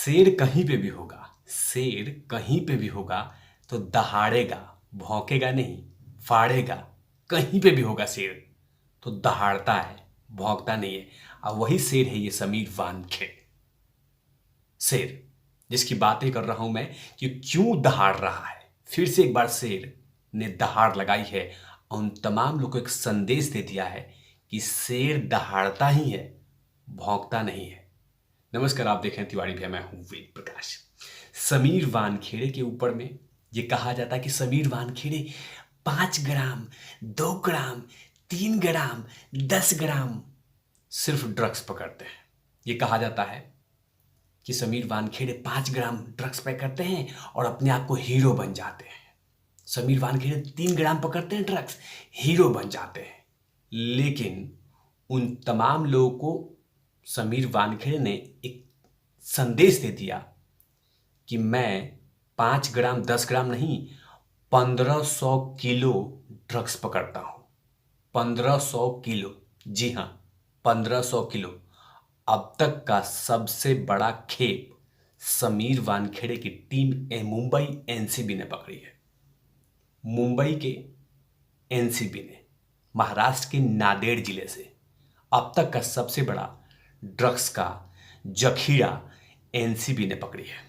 शेर कहीं पे भी होगा, शेर कहीं पे भी होगा तो दहाड़ेगा, भौंकेगा नहीं, फाड़ेगा। कहीं पे भी होगा शेर तो दहाड़ता है, भौंकता नहीं है। और वही शेर है ये समीर वानखेड़े। शेर जिसकी बातें कर रहा हूं मैं कि क्यों दहाड़ रहा है। फिर से एक बार शेर ने दहाड़ लगाई है और उन तमाम लोगों को एक संदेश दे दिया है कि शेर दहाड़ता ही है, भौंकता नहीं है। नमस्कार, आप देख रहे हैं तिवारी भैया, मैं हूं वेद प्रकाश। समीर वानखेड़े के ऊपर में ये कहा जाता है कि समीर वानखेड़े 5 ग्राम, 2 ग्राम, 3 ग्राम, 10 ग्राम सिर्फ ड्रग्स पकड़ते हैं। ये कहा जाता है कि समीर वानखेड़े 5 ग्राम ड्रग्स पकड़ते हैं और अपने आप को हीरो बन जाते हैं। समीर वानखेड़े 3 ग्राम पकड़ते हैं ड्रग्स, हीरो बन जाते हैं। लेकिन उन तमाम लोगों को समीर वानखेड़े ने एक संदेश दे दिया कि मैं 5 ग्राम 10 ग्राम नहीं, 1500 किलो ड्रग्स पकड़ता हूं। 1500 किलो, जी हां, 1500 किलो। अब तक का सबसे बड़ा खेप समीर वानखेड़े की टीम मुंबई एनसीबी ने पकड़ी है। मुंबई के एनसीबी ने महाराष्ट्र के नांदेड़ जिले से अब तक का सबसे बड़ा ड्रग्स का जखीरा एनसीबी ने पकड़ी है।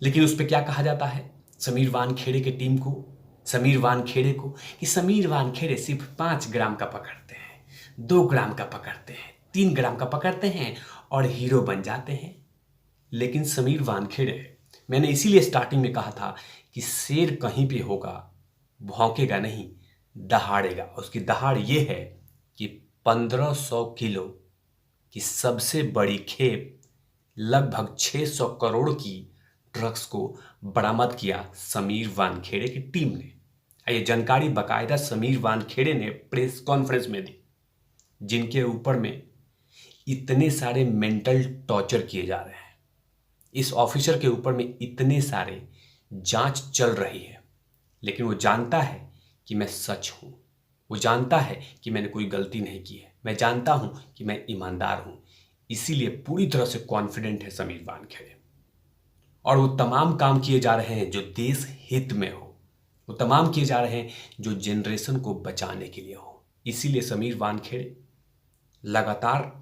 लेकिन उस पर क्या कहा जाता है समीर वानखेड़े की टीम को, समीर वानखेड़े को, कि समीर वानखेड़े सिर्फ 5 ग्राम का पकड़ते हैं, 2 ग्राम का पकड़ते हैं, 3 ग्राम का पकड़ते हैं और हीरो बन जाते हैं। लेकिन समीर वानखेड़े, मैंने इसीलिए स्टार्टिंग में कहा था कि शेर कहीं पे होगा, भौंकेगा नहीं, दहाड़ेगा। उसकी दहाड़ ये है कि 1500 किलो की सबसे बड़ी खेप, लगभग 600 करोड़ की ड्रग्स को बरामद किया समीर वानखेड़े की टीम ने। ये जानकारी बाकायदा समीर वानखेड़े ने प्रेस कॉन्फ्रेंस में दी, जिनके ऊपर में इतने सारे मेंटल टॉर्चर किए जा रहे हैं। इस ऑफिसर के ऊपर में इतने सारे जांच चल रही है, लेकिन वो जानता है कि मैं सच हूं। वो जानता है कि मैंने कोई गलती नहीं की है। मैं जानता हूं कि मैं ईमानदार हूं। इसीलिए पूरी तरह से कॉन्फिडेंट है समीर वानखेड़े। और वो तमाम काम किए जा रहे हैं जो देश हित में हो, वो तमाम किए जा रहे हैं जो जनरेशन को बचाने के लिए हो। इसीलिए समीर वानखेड़े लगातार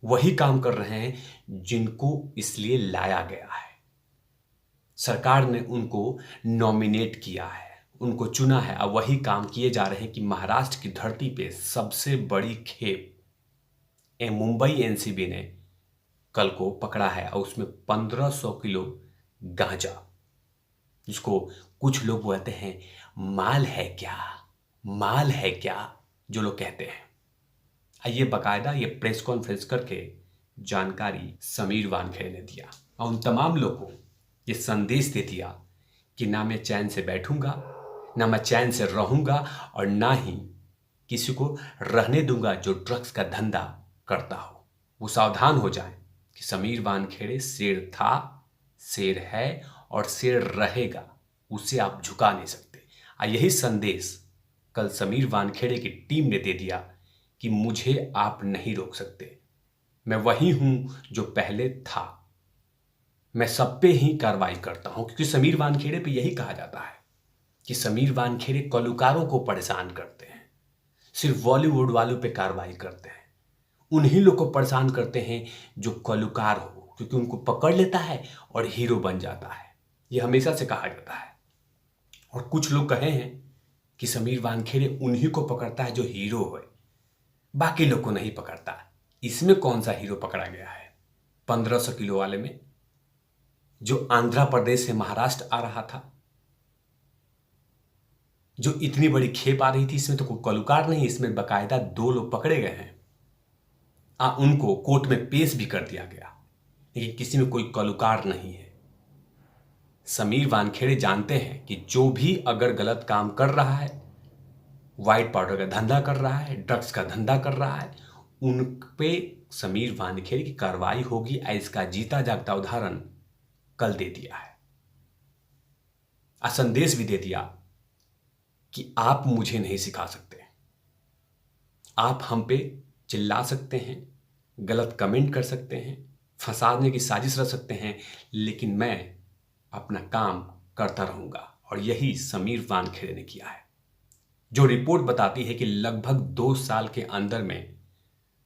वही काम कर रहे हैं जिनको इसलिए लाया गया है। सरकार ने उनको नॉमिनेट किया है, उनको चुना है, और वही काम किए जा रहे हैं कि महाराष्ट्र की धरती पे सबसे बड़ी खेप मुंबई एनसीबी ने कल को पकड़ा है और उसमें 1500 किलो गांजा, जिसको कुछ लोग बोलते हैं माल है क्या, माल है क्या, जो लोग कहते हैं। ये बाकायदा ये प्रेस कॉन्फ्रेंस करके जानकारी समीर वानखेड़े ने दिया और उन तमाम लोगों को ये संदेश दे दिया कि ना मैं चैन से बैठूंगा, ना मैं चैन से रहूंगा, और ना ही किसी को रहने दूंगा जो ड्रग्स का धंधा करता हो। वो सावधान हो जाए कि समीर वानखेड़े शेर था, शेर है और शेर रहेगा। उसे आप झुका नहीं सकते। यही संदेश कल समीर वानखेड़े की टीम ने दे दिया कि मुझे आप नहीं रोक सकते। मैं वही हूं जो पहले था। मैं सब पे ही कार्रवाई करता हूं, क्योंकि समीर वानखेड़े पे यही कहा जाता है कि समीर वानखेड़े कलाकारों को परेशान करते हैं, सिर्फ बॉलीवुड वालों पे कार्रवाई करते हैं। उन्हीं लोग को परेशान करते हैं जो कलाकार हो, क्योंकि उनको पकड़ लेता है और हीरो बन जाता है। ये हमेशा से कहा जाता है। और कुछ लोग कहे हैं कि समीर वानखेड़े उन्हीं को पकड़ता है जो हीरो है, बाकी लोग को नहीं पकड़ता। इसमें कौन सा हीरो पकड़ा गया है? 1500 किलो वाले में, जो आंध्र प्रदेश से महाराष्ट्र आ रहा था, जो इतनी बड़ी खेप आ रही थी, इसमें तो कोई कलाकार नहीं, इसमें बाकायदा 2 लोग पकड़े गए हैं। उनको कोर्ट में पेश भी कर दिया गया, लेकिन किसी में कोई कलाकार नहीं है। समीर वानखेड़े जानते हैं कि जो भी अगर गलत काम कर रहा है, व्हाइट पाउडर का धंधा कर रहा है, ड्रग्स का धंधा कर रहा है, उन पे समीर वानखेड़े की कार्रवाई होगी। इसका जीता जागता उदाहरण कल दे दिया है। संदेश भी दे दिया कि आप मुझे नहीं सिखा सकते। आप हम पे चिल्ला सकते हैं, गलत कमेंट कर सकते हैं, फंसाने की साजिश रच सकते हैं, लेकिन मैं अपना काम करता रहूंगा। और यही समीर वानखेड़े ने किया है। जो रिपोर्ट बताती है कि लगभग 2 साल के अंदर में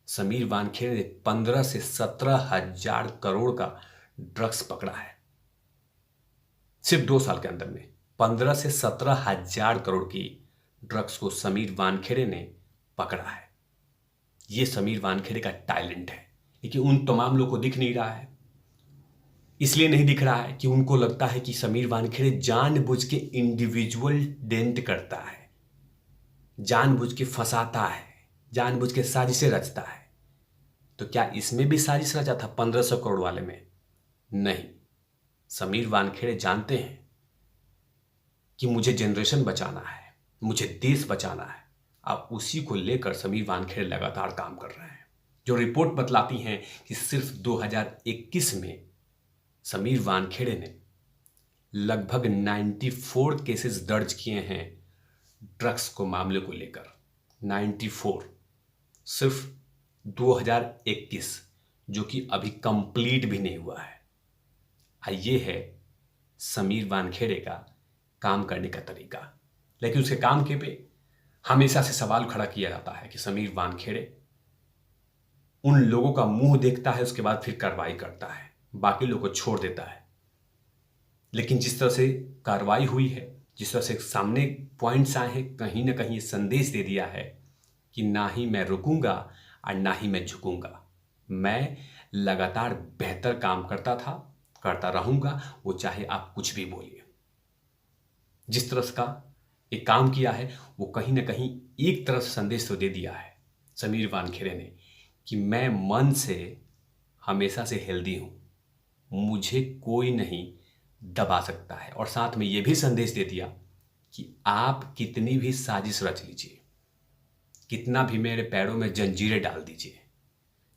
समीर वानखेड़े ने 15 से 17 हजार करोड़ का ड्रग्स पकड़ा है। सिर्फ 2 साल के अंदर में 15 से 17 हजार करोड़ की ड्रग्स को समीर वानखेड़े ने पकड़ा है। ये समीर वानखेड़े का टैलेंट है, लेकिन उन तमाम लोगों को दिख नहीं रहा है। इसलिए नहीं दिख रहा है कि उनको लगता है कि समीर वानखेड़े जानबूझ के इंडिविजुअल डेंट करता है, जानबूझ के फंसाता है, जानबूझ के साजिशें रचता है। तो क्या इसमें भी साजिश रचा था 1500 करोड़ वाले में? नहीं। समीर वानखेड़े जानते हैं कि मुझे जनरेशन बचाना है, मुझे देश बचाना है। अब उसी को लेकर समीर वानखेड़े लगातार काम कर रहे हैं। जो रिपोर्ट बतलाती हैं कि सिर्फ 2021 में समीर वानखेड़े ने लगभग 94 केसेस दर्ज किए हैं ड्रग्स को मामले को लेकर। 94 सिर्फ 2021, जो कि अभी कंप्लीट भी नहीं हुआ है। ये है समीर वानखेड़े का काम करने का तरीका। लेकिन उसके काम के पे हमेशा से सवाल खड़ा किया जाता है कि समीर वानखेड़े उन लोगों का मुंह देखता है, उसके बाद फिर कार्रवाई करता है, बाकी लोगों को छोड़ देता है। लेकिन जिस तरह से कार्रवाई हुई है, जिस तरह से सामने पॉइंट्स आए हैं, कहीं ना कहीं ये संदेश दे दिया है कि ना ही मैं रुकूंगा और ना ही मैं झुकूंगा। मैं लगातार बेहतर काम करता था, करता रहूंगा, वो चाहे आप कुछ भी बोलिए। जिस तरह का एक काम किया है, वो कहीं ना कहीं एक तरह से संदेश तो दे दिया है समीर वानखेड़े ने कि मैं मन से हमेशा से हेल्दी हूं, मुझे कोई नहीं दबा सकता है। और साथ में ये भी संदेश दे दिया कि आप कितनी भी साजिश रच लीजिए, कितना भी मेरे पैरों में जंजीरें डाल दीजिए,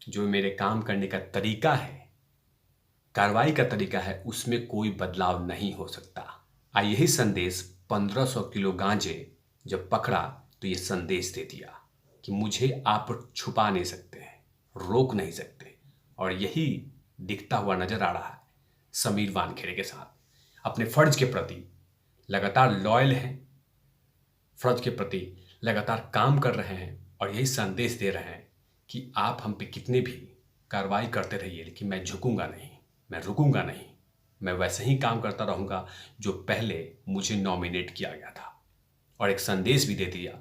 जो मेरे काम करने का तरीका है, कार्रवाई का तरीका है, उसमें कोई बदलाव नहीं हो सकता। यही संदेश 1500 किलो गांजे जब पकड़ा तो ये संदेश दे दिया कि मुझे आप छुपा नहीं सकते हैं, रोक नहीं सकते। और यही दिखता हुआ नजर आ रहा है समीर वानखेड़े के साथ। अपने फर्ज के प्रति लगातार लॉयल हैं, फर्ज के प्रति लगातार काम कर रहे हैं और यही संदेश दे रहे हैं कि आप हम पे कितने भी कार्रवाई करते रहिए, लेकिन मैं झुकूंगा नहीं, मैं रुकूंगा नहीं, मैं वैसे ही काम करता रहूंगा जो पहले मुझे नॉमिनेट किया गया था। और एक संदेश भी दे दिया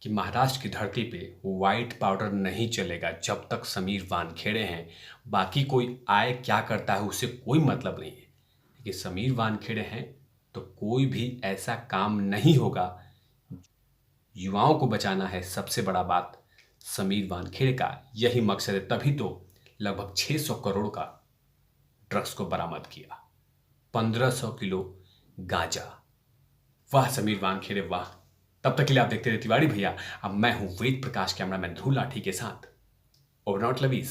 कि महाराष्ट्र की धरती पे व्हाइट पाउडर नहीं चलेगा जब तक समीर वानखेड़े हैं। बाकी कोई आए क्या करता है उससे कोई मतलब नहीं है, लेकिन समीर वानखेड़े हैं तो कोई भी ऐसा काम नहीं होगा। युवाओं को बचाना है सबसे बड़ा बात, समीर वानखेड़े का यही मकसद है। तभी तो लगभग 600 करोड़ का ड्रग्स को बरामद किया, 1500 किलो गांजा। वाह समीर वानखेड़े वाह। तब तक के लिए आप देखते रहे तिवारी भैया। अब मैं हूं वेद प्रकाश, कैमरामैन ध्रुव लाठी के साथ। Over not lovies.